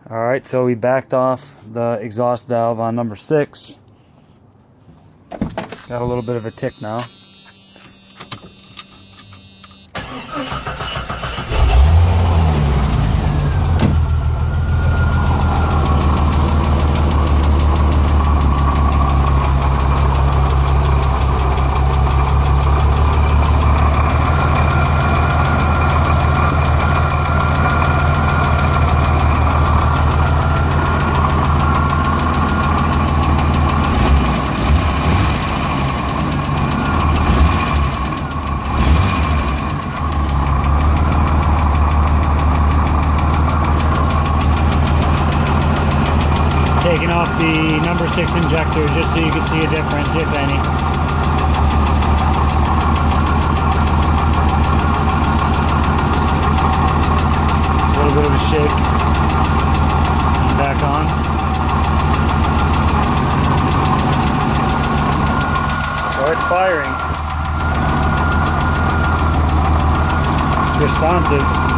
Alright, so we backed off the exhaust valve on number 6. Got a little bit of a tick now. Taking off the number 6 injector just so you can see a difference, if any. A little bit of a shake. Back on. So it's firing. It's responsive.